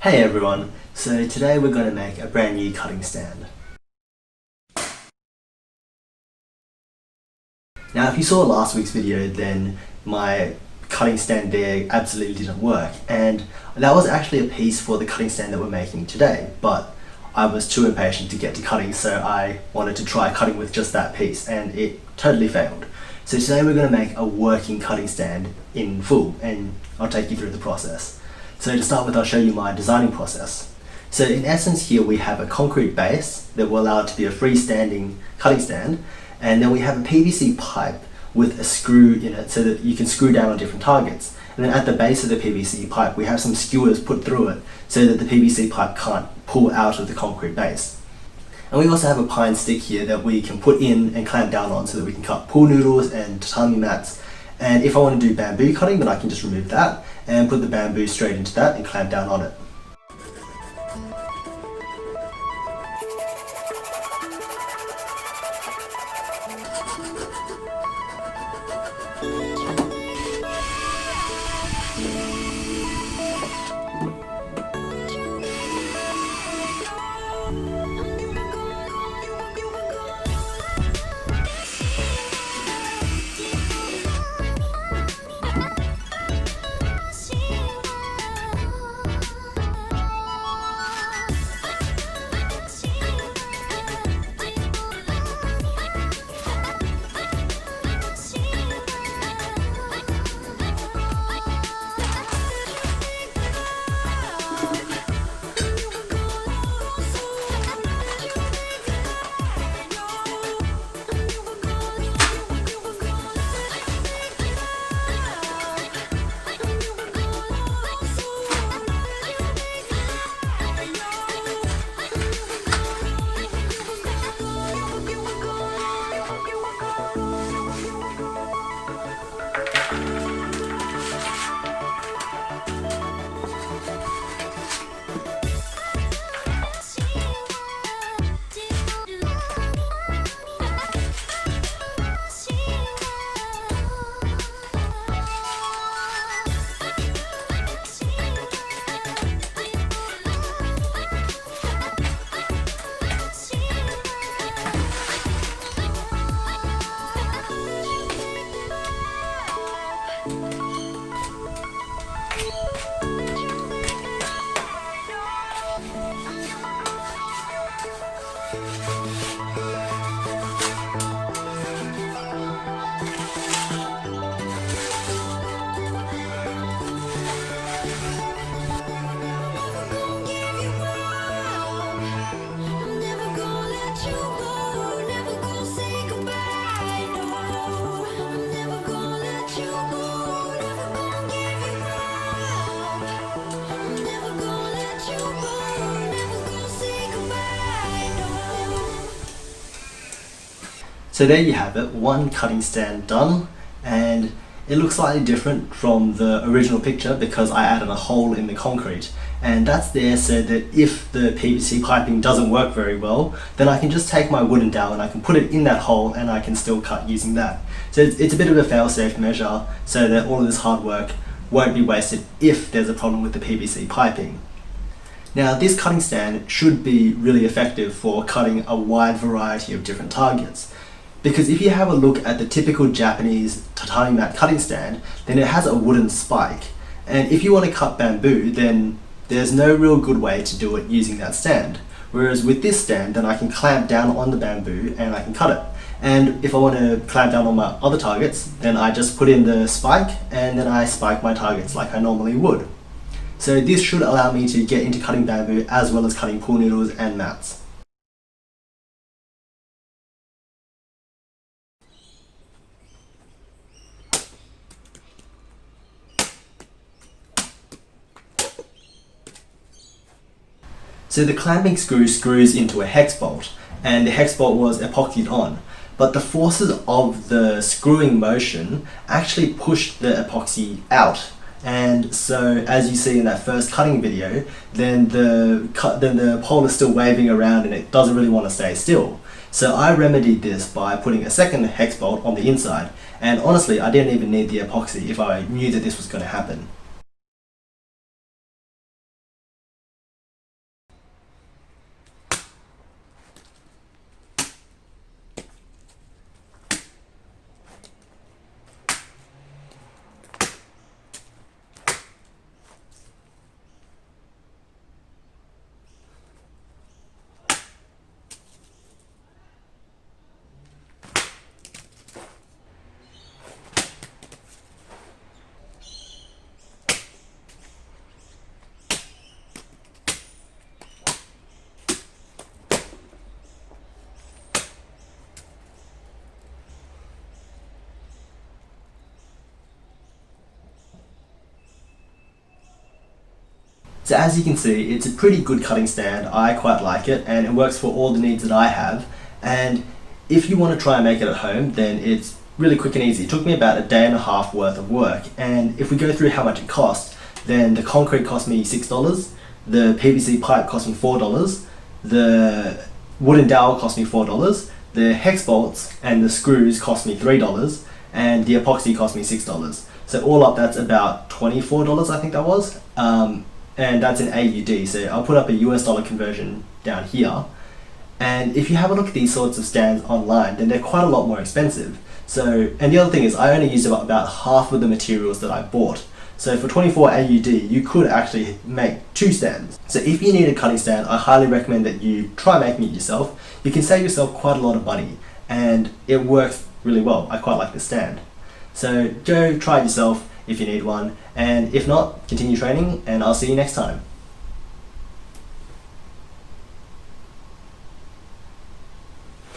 Hey everyone, so today we're going to make a brand new cutting stand. Now if you saw last week's video, then my cutting stand there absolutely didn't work, and that was actually a piece for the cutting stand that we're making today, but I was too impatient to get to cutting, so I wanted to try cutting with just that piece and it totally failed. So today we're going to make a working cutting stand in full, and I'll take you through the process. So to start with, I'll show you my designing process. So in essence here we have a concrete base that will allow it to be a freestanding cutting stand, and then we have a PVC pipe with a screw in it so that you can screw down on different targets. And then at the base of the PVC pipe we have some skewers put through it so that the PVC pipe can't pull out of the concrete base. And we also have a pine stick here that we can put in and clamp down on so that we can cut pool noodles and tatami mats. And if I want to do bamboo cutting, then I can just remove that and put the bamboo straight into that and clamp down on it. So there you have it, one cutting stand done, and it looks slightly different from the original picture because I added a hole in the concrete, and that's there so that if the PVC piping doesn't work very well, then I can just take my wooden dowel and I can put it in that hole and I can still cut using that. So it's a bit of a fail-safe measure so that all of this hard work won't be wasted if there's a problem with the PVC piping. Now this cutting stand should be really effective for cutting a wide variety of different targets. Because if you have a look at the typical Japanese tatami mat cutting stand, then it has a wooden spike. And if you want to cut bamboo, then there's no real good way to do it using that stand. Whereas with this stand, then I can clamp down on the bamboo and I can cut it. And if I want to clamp down on my other targets, then I just put in the spike and then I spike my targets like I normally would. So this should allow me to get into cutting bamboo as well as cutting pool noodles and mats. So the clamping screw screws into a hex bolt, and the hex bolt was epoxied on, but the forces of the screwing motion actually pushed the epoxy out. And so as you see in that first cutting video, then the pole is still waving around and it doesn't really want to stay still. So I remedied this by putting a second hex bolt on the inside, and honestly I didn't even need the epoxy if I knew that this was going to happen. So as you can see, it's a pretty good cutting stand. I quite like it, and it works for all the needs that I have. And if you want to try and make it at home, then it's really quick and easy. It took me about a day and a half worth of work, and if we go through how much it cost, then the concrete cost me $6, the PVC pipe cost me $4, the wooden dowel cost me $4, the hex bolts and the screws cost me $3, and the epoxy cost me $6. So all up, that's about $24, I think that was, and that's in AUD. So I'll put up a US dollar conversion down here. And if you have a look at these sorts of stands online, then they're quite a lot more expensive. So, and the other thing is, I only used about half of the materials that I bought. So for 24 AUD, you could actually make 2 stands. So if you need a cutting stand, I highly recommend that you try making it yourself. You can save yourself quite a lot of money, and it works really well. I quite like this stand. So go try it yourself if you need one, and if not, continue training, and I'll see you next time.